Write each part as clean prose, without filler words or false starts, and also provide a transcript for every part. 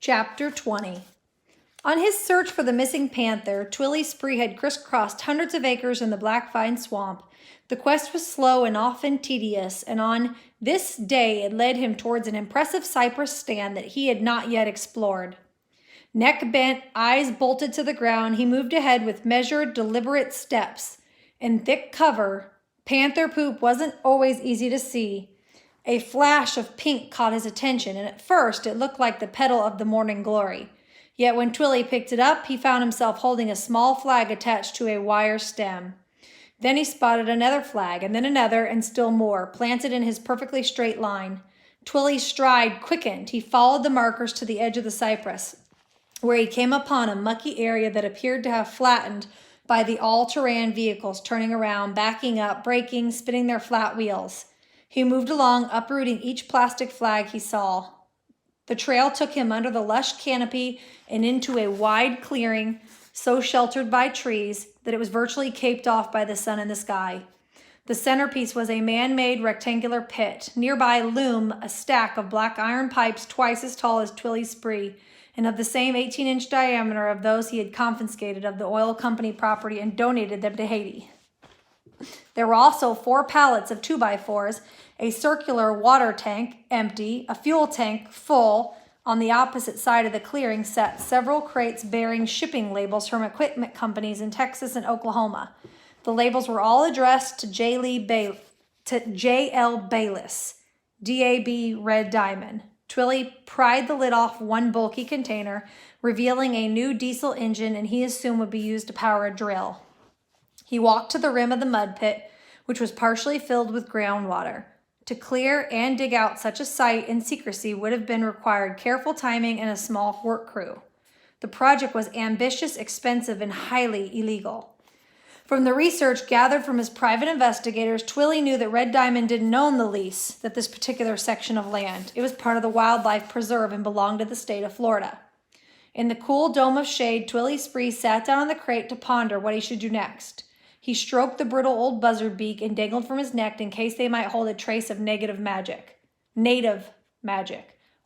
Chapter 20. On his search for the missing panther, Twilly Spree had crisscrossed hundreds of acres in the Blackvine Swamp. The quest was slow and often tedious, and on this day it led him towards an impressive cypress stand that he had not yet explored. Neck bent, eyes bolted to the ground, he moved ahead with measured, deliberate steps. In thick cover, panther poop wasn't always easy to see. A flash of pink caught his attention, and at first it looked like the petal of the morning glory. Yet when Twilly picked it up, he found himself holding a small flag attached to a wire stem. Then he spotted another flag, and then another, and still more, planted in his perfectly straight line. Twilly's stride quickened. He followed the markers to the edge of the cypress, where he came upon a mucky area that appeared to have flattened by the all-terrain vehicles turning around, backing up, braking, spinning their flat wheels. He moved along, uprooting each plastic flag he saw. The trail took him under the lush canopy and into a wide clearing, so sheltered by trees that it was virtually caped off by the sun and the sky. The centerpiece was a man-made rectangular pit. Nearby loomed a stack of black iron pipes twice as tall as Twilly Spree, and of the same 18-inch diameter of those he had confiscated of the oil company property and donated them to Haiti. There were also 4 pallets of 2x4s, a circular water tank, empty, a fuel tank, full. On the opposite side of the clearing sat several crates bearing shipping labels from equipment companies in Texas and Oklahoma. The labels were all addressed to J.L. Bayless, DAB Red Diamond. Twilly pried the lid off one bulky container, revealing a new diesel engine, and he assumed would be used to power a drill. He walked to the rim of the mud pit, which was partially filled with groundwater. To clear and dig out such a site in secrecy would have been required careful timing and a small work crew. The project was ambitious, expensive, and highly illegal. From the research gathered from his private investigators, Twilly knew that Red Diamond didn't own the lease, that this particular section of land. It was part of the wildlife preserve and belonged to the state of Florida. In the cool dome of shade, Twilly Spree sat down on the crate to ponder what he should do next. He stroked the brittle old buzzard beak and dangled from his neck in case they might hold a trace of native magic,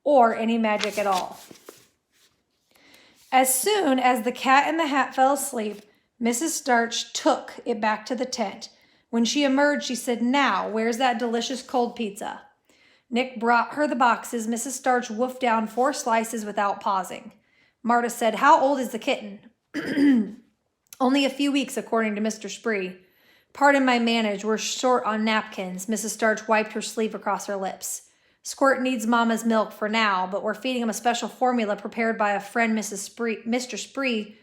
or any magic at all. As soon as the cat in the hat fell asleep, Mrs. Starch took it back to the tent. When she emerged, she said, "Now, where's that delicious cold pizza?" Nick brought her the boxes. Mrs. Starch wolfed down 4 slices without pausing. Marta said, "How old is the kitten?" "Only a few weeks, according to Mr. Spree." "Pardon my manners, we're short on napkins." Mrs. Starch wiped her sleeve across her lips. "Squirt needs Mama's milk for now, but we're feeding him a special formula prepared by a friend, Mr. Spree,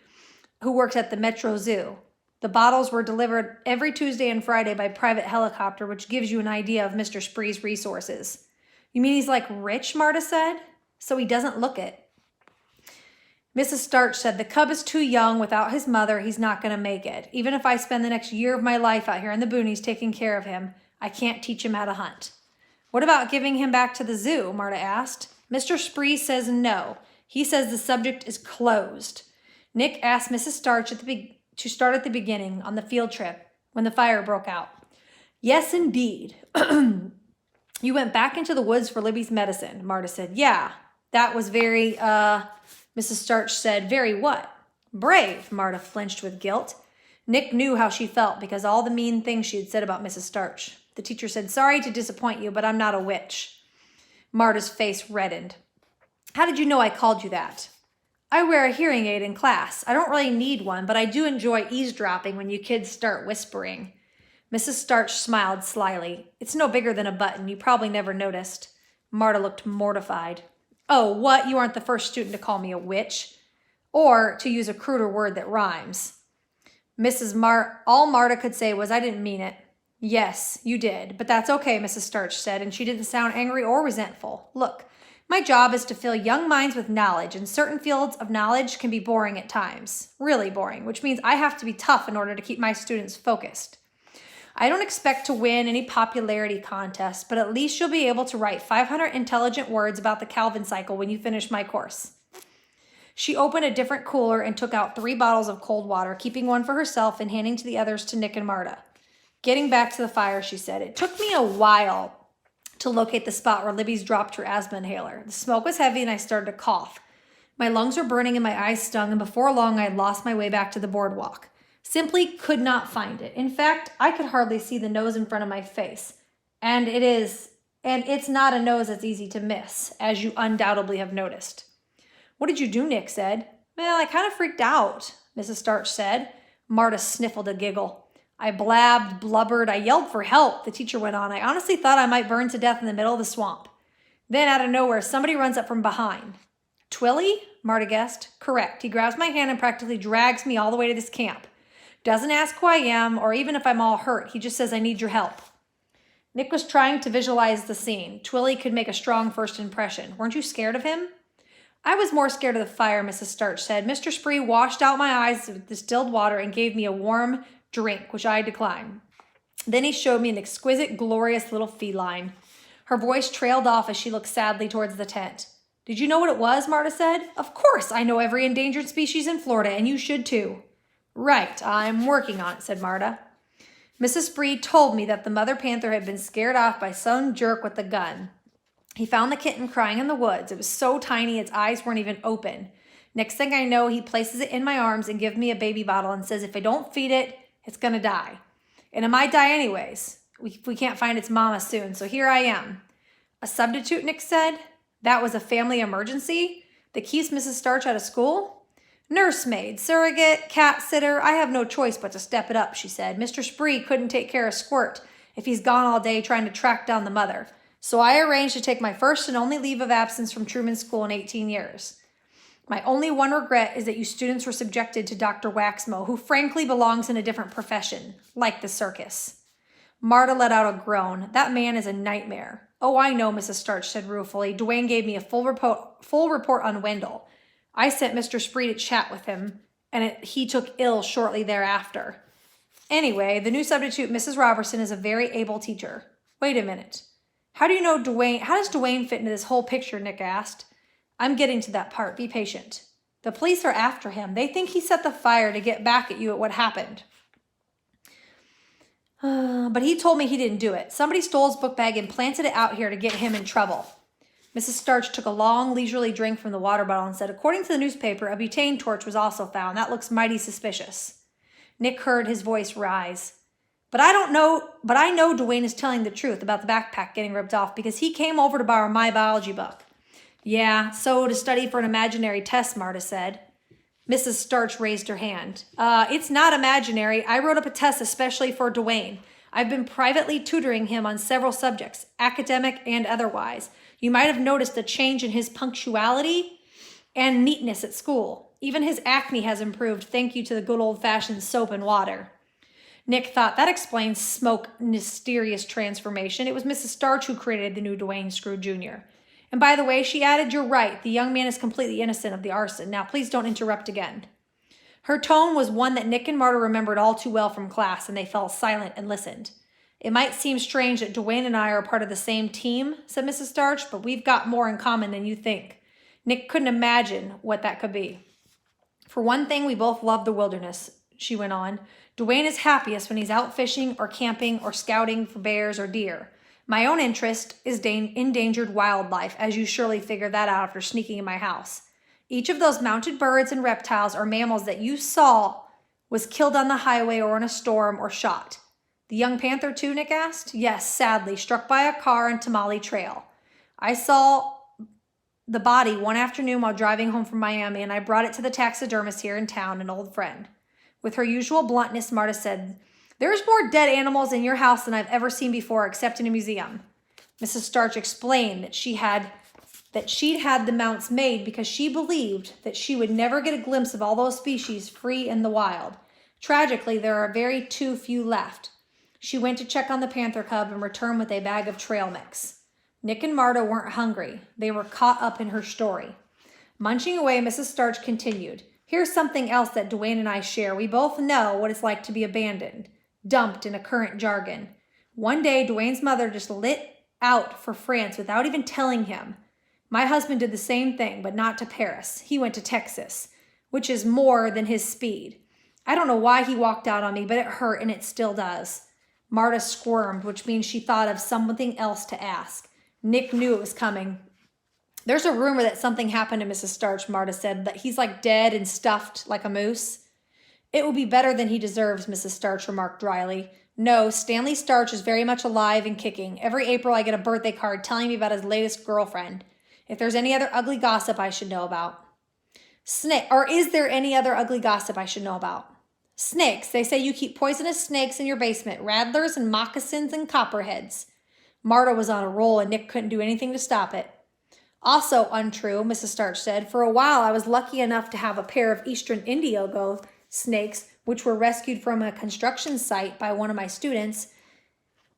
who works at the Metro Zoo. The bottles were delivered every Tuesday and Friday by private helicopter, which gives you an idea of Mr. Spree's resources." "You mean he's like rich?" Marta said. "So he doesn't look it." Mrs. Starch said, "The cub is too young. Without his mother, he's not going to make it. Even if I spend the next year of my life out here in the boonies taking care of him, I can't teach him how to hunt." "What about giving him back to the zoo?" Marta asked. "Mr. Spree says no. He says the subject is closed." Nick asked Mrs. Starch to start at the beginning on the field trip when the fire broke out. "Yes, indeed." "You went back into the woods for Libby's medicine," Marta said. "Yeah, that was very, Mrs. Starch said. "Very what?" "Brave." Marta flinched with guilt. Nick knew how she felt because all the mean things she had said about Mrs. Starch. The teacher said, "Sorry to disappoint you, but I'm not a witch." Marta's face reddened. "How did you know I called you that?" "I wear a hearing aid in class. I don't really need one, but I do enjoy eavesdropping when you kids start whispering." Mrs. Starch smiled slyly. "It's no bigger than a button. You probably never noticed." Marta looked mortified. "Oh, what? You aren't the first student to call me a witch. Or, to use a cruder word that rhymes." All Marta could say was, "I didn't mean it." "Yes, you did, but that's okay," Mrs. Starch said, and she didn't sound angry or resentful. "Look, my job is to fill young minds with knowledge, and certain fields of knowledge can be boring at times. Really boring, which means I have to be tough in order to keep my students focused. I don't expect to win any popularity contest, but at least you'll be able to write 500 intelligent words about the Calvin cycle when you finish my course." She opened a different cooler and took out 3 bottles of cold water, keeping one for herself and handing the others to Nick and Marta. Getting back to the fire, she said, "It took me a while to locate the spot where Libby's dropped her asthma inhaler. The smoke was heavy and I started to cough. My lungs were burning and my eyes stung, and before long I had lost my way back to the boardwalk. Simply could not find it. In fact, I could hardly see the nose in front of my face. And it's not a nose that's easy to miss, as you undoubtedly have noticed. What did you do? Nick said. Well, I kind of freaked out, Mrs. Starch said. Marta sniffled a giggle. I blabbed, blubbered, I yelled for help, the teacher went on. I honestly thought I might burn to death in the middle of the swamp. Then, out of nowhere, somebody runs up from behind. Twilly? Marta guessed. Correct. He grabs my hand and practically drags me all the way to this camp. Doesn't ask who I am or even if I'm all hurt. He just says, I need your help. Nick was trying to visualize the scene. Twilly could make a strong first impression. Weren't you scared of him? I was more scared of the fire, Mrs. Starch said. Mr. Spree washed out my eyes with distilled water and gave me a warm drink, which I declined. Then he showed me an exquisite, glorious little feline. Her voice trailed off as she looked sadly towards the tent. Did you know what it was? Marta said. Of course, I know every endangered species in Florida, and you should too. Right, I'm working on it, said Marta. Mrs. Spree told me that the mother panther had been scared off by some jerk with a gun. He found the kitten crying in the woods. It was so tiny its eyes weren't even open. Next thing I know, he places it in my arms and gives me a baby bottle and says if I don't feed it, it's going to die. And it might die anyways. We can't find its mama soon, so here I am. A substitute, Nick said. That was a family emergency that keeps Mrs. Starch out of school? Nursemaid, surrogate, cat sitter. I have no choice but to step it up, she said. Mr. Spree couldn't take care of Squirt if he's gone all day trying to track down the mother. So I arranged to take my first and only leave of absence from Truman School in 18 years. My only one regret is that you students were subjected to Dr. Waxmo, who frankly belongs in a different profession, like the circus. Marta let out a groan. That man is a nightmare. Oh, I know, Mrs. Starch said ruefully. Dwayne gave me a full report on Wendell. I sent Mr. Spree to chat with him, and he took ill shortly thereafter. Anyway, the new substitute, Mrs. Robertson, is a very able teacher. Wait a minute. How do you know Dwayne? How does Dwayne fit into this whole picture? Nick asked. I'm getting to that part. Be patient. The police are after him. They think he set the fire to get back at you at what happened. But he told me he didn't do it. Somebody stole his book bag and planted it out here to get him in trouble. Mrs. Starch took a long, leisurely drink from the water bottle and said, according to the newspaper, a butane torch was also found. That looks mighty suspicious. Nick heard his voice rise. But I know Dwayne is telling the truth about the backpack getting ripped off because he came over to borrow my biology book. Yeah, so to study for an imaginary test, Marta said. Mrs. Starch raised her hand. It's not imaginary. I wrote up a test especially for Dwayne. I've been privately tutoring him on several subjects, academic and otherwise. You might have noticed a change in his punctuality and neatness at school. Even his acne has improved, thank you to the good old-fashioned soap and water. Nick thought that explains Smoke's mysterious transformation. It was Mrs. Starch who created the new Dwayne Screw Jr. And by the way, she added, you're right. The young man is completely innocent of the arson. Now, please don't interrupt again. Her tone was one that Nick and Marta remembered all too well from class, and they fell silent and listened. It might seem strange that Dwayne and I are part of the same team, said Mrs. Starch, but we've got more in common than you think. Nick couldn't imagine what that could be. For one thing, we both love the wilderness, she went on. Dwayne is happiest when he's out fishing or camping or scouting for bears or deer. My own interest is endangered wildlife, as you surely figured that out after sneaking in my house. Each of those mounted birds and reptiles or mammals that you saw was killed on the highway or in a storm or shot. The young panther too, Nick asked? Yes, sadly, struck by a car on Tamale Trail. I saw the body one afternoon while driving home from Miami, and I brought it to the taxidermist here in town, an old friend. With her usual bluntness, Marta said, there's more dead animals in your house than I've ever seen before, except in a museum. Mrs. Starch explained that she'd had the mounts made because she believed that she would never get a glimpse of all those species free in the wild. Tragically, there are very too few left. She went to check on the panther cub and returned with a bag of trail mix. Nick and Marta weren't hungry. They were caught up in her story. Munching away, Mrs. Starch continued. Here's something else that Dwayne and I share. We both know what it's like to be abandoned. Dumped in a current jargon. One day, Dwayne's mother just lit out for France without even telling him. My husband did the same thing, but not to Paris. He went to Texas, which is more than his speed. I don't know why he walked out on me, but it hurt, and it still does. Marta squirmed, which means she thought of something else to ask. Nick knew it was coming. There's a rumor that something happened to Mrs. Starch, Marta said, that he's like dead and stuffed like a moose. It will be better than he deserves, Mrs. Starch remarked dryly. No, Stanley Starch is very much alive and kicking. Every April I get a birthday card telling me about his latest girlfriend. If there's any other ugly gossip I should know about. Is there any other ugly gossip I should know about? Snakes. They say you keep poisonous snakes in your basement. Rattlers and moccasins and copperheads. Marta was on a roll and Nick couldn't do anything to stop it. Also untrue, Mrs. Starch said. For a while I was lucky enough to have a pair of eastern indigo snakes, which were rescued from a construction site by one of my students.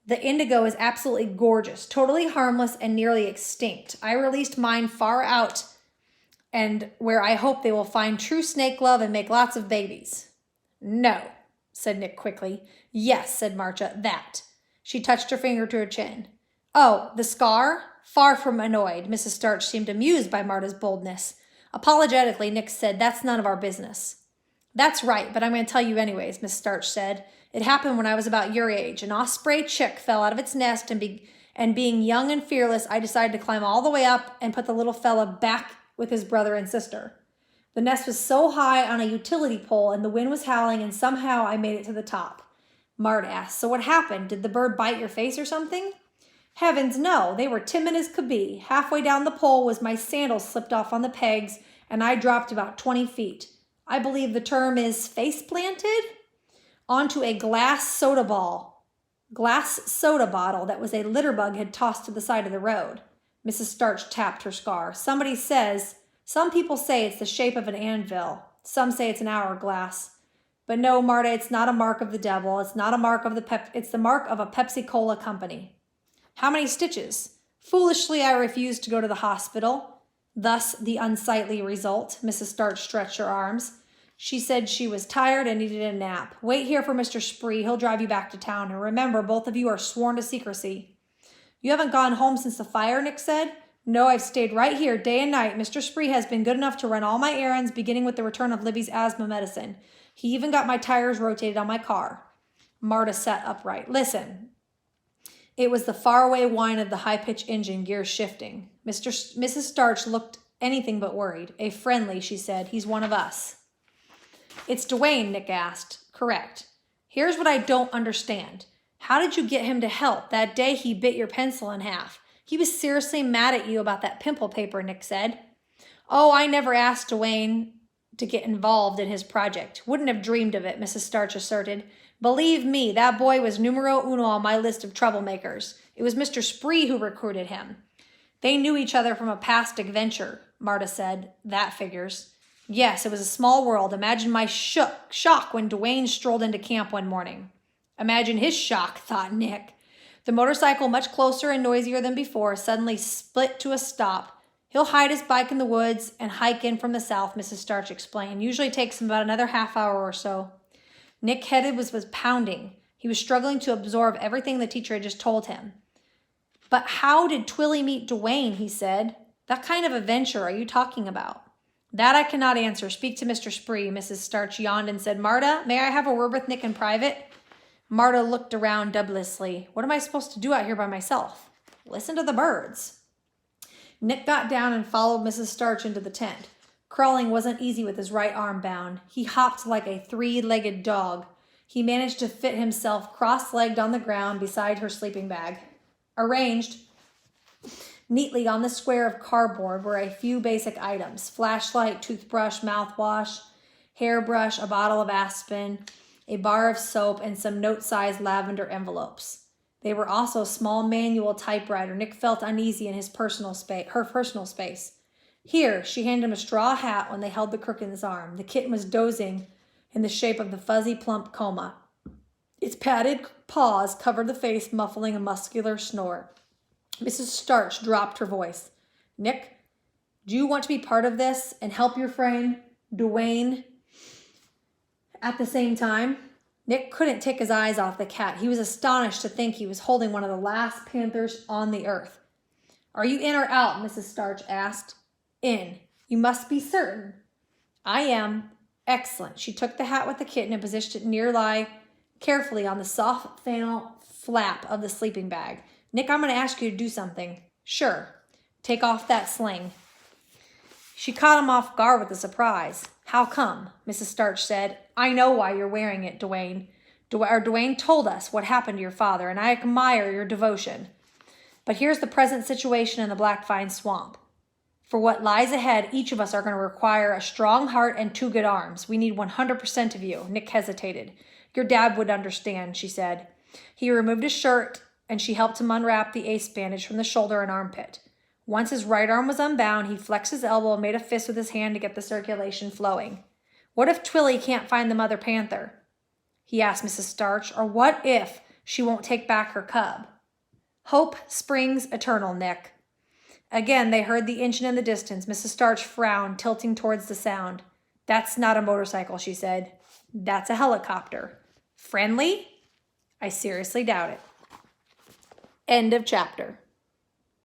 The indigo is absolutely gorgeous, totally harmless and nearly extinct. I released mine far out and where I hope they will find true snake love and make lots of babies. No, said Nick quickly. Yes, said Marcia, that. She touched her finger to her chin. Oh, the scar? Far from annoyed, Mrs. Starch seemed amused by Marta's boldness. Apologetically, Nick said, that's none of our business. That's right, but I'm going to tell you anyways, Miss Starch said. It happened when I was about your age. An osprey chick fell out of its nest and being young and fearless, I decided to climb all the way up and put the little fella back with his brother and sister. The nest was so high on a utility pole and the wind was howling and somehow I made it to the top. Marta asked, so what happened? Did the bird bite your face or something? Heavens, no. They were timid as could be. Halfway down the pole was my sandal slipped off on the pegs and I dropped about 20 feet. I believe the term is face planted onto a glass soda bottle that was a litter bug had tossed to the side of the road. Mrs. Starch tapped her scar. Some people say it's the shape of an anvil. Some say it's an hourglass. But no, Marta, it's not a mark of the devil. It's not a mark of it's the mark of a Pepsi-Cola company. How many stitches? Foolishly, I refused to go to the hospital. Thus, the unsightly result. Mrs. Starch stretched her arms. She said she was tired and needed a nap. Wait here for Mr. Spree. He'll drive you back to town. And remember, both of you are sworn to secrecy. You haven't gone home since the fire, Nick said. No, I've stayed right here day and night. Mr. Spree has been good enough to run all my errands, beginning with the return of Libby's asthma medicine. He even got my tires rotated on my car. Marta sat upright. Listen. It was the faraway whine of the high-pitched engine gears shifting. Mrs. Starch looked anything but worried. A friendly, she said. He's one of us. It's Dwayne, Nick asked. Correct. Here's what I don't understand. How did you get him to help? That day he bit your pencil in half. He was seriously mad at you about that pimple paper, Nick said. Oh, I never asked Dwayne to get involved in his project. Wouldn't have dreamed of it, Mrs. Starch asserted. Believe me, that boy was numero uno on my list of troublemakers. It was Mr. Spree who recruited him. They knew each other from a past adventure, Marta said. That figures. Yes, it was a small world. Imagine my shock when Dwayne strolled into camp one morning. Imagine his shock, thought Nick. The motorcycle, much closer and noisier than before, suddenly split to a stop. He'll hide his bike in the woods and hike in from the south, Mrs. Starch explained. Usually takes him about another half hour or so. Nick's head was pounding. He was struggling to absorb everything the teacher had just told him. But how did Twilly meet Dwayne, he said. What kind of adventure are you talking about? That I cannot answer. Speak to Mr. Spree. Mrs. Starch yawned and said, Marta, may I have a word with Nick in private? Marta looked around dubiously. What am I supposed to do out here by myself? Listen to the birds. Nick got down and followed Mrs. Starch into the tent. Crawling wasn't easy with his right arm bound. He hopped like a three-legged dog. He managed to fit himself cross-legged on the ground beside her sleeping bag. Arranged neatly on the square of cardboard were a few basic items: flashlight, toothbrush, mouthwash, hairbrush, a bottle of Aspen, a bar of soap, and some note-sized lavender envelopes. They were also a small manual typewriter. Nick felt uneasy in her personal space. Here, she handed him a straw hat when they held the crook in his arm. The kitten was dozing in the shape of the fuzzy, plump coma. Its padded paws covered the face, muffling a muscular snort. Mrs. Starch dropped her voice. Nick, do you want to be part of this and help your friend, Dwayne, at the same time? Nick couldn't take his eyes off the cat. He was astonished to think he was holding one of the last panthers on the earth. Are you in or out? Mrs. Starch asked. In. You must be certain. I am. Excellent. She took the hat with the kitten and positioned it nearby carefully on the soft flannel flap of the sleeping bag. Nick, I'm going to ask you to do something. Sure. Take off that sling. She caught him off guard with a surprise. How come? Mrs. Starch said. I know why you're wearing it, Dwayne. Dwayne told us what happened to your father, and I admire your devotion. But here's the present situation in the Blackvine Swamp. For what lies ahead, each of us are going to require a strong heart and 2 good arms. We need 100% of you. Nick hesitated. Your dad would understand, she said. He removed his shirt, and she helped him unwrap the ace bandage from the shoulder and armpit. Once his right arm was unbound, he flexed his elbow and made a fist with his hand to get the circulation flowing. What if Twilly can't find the mother panther? He asked Mrs. Starch. Or what if she won't take back her cub? Hope springs eternal, Nick. Again, they heard the engine in the distance. Mrs. Starch frowned, tilting towards the sound. That's not a motorcycle, she said. That's a helicopter. Friendly? I seriously doubt it. End of chapter.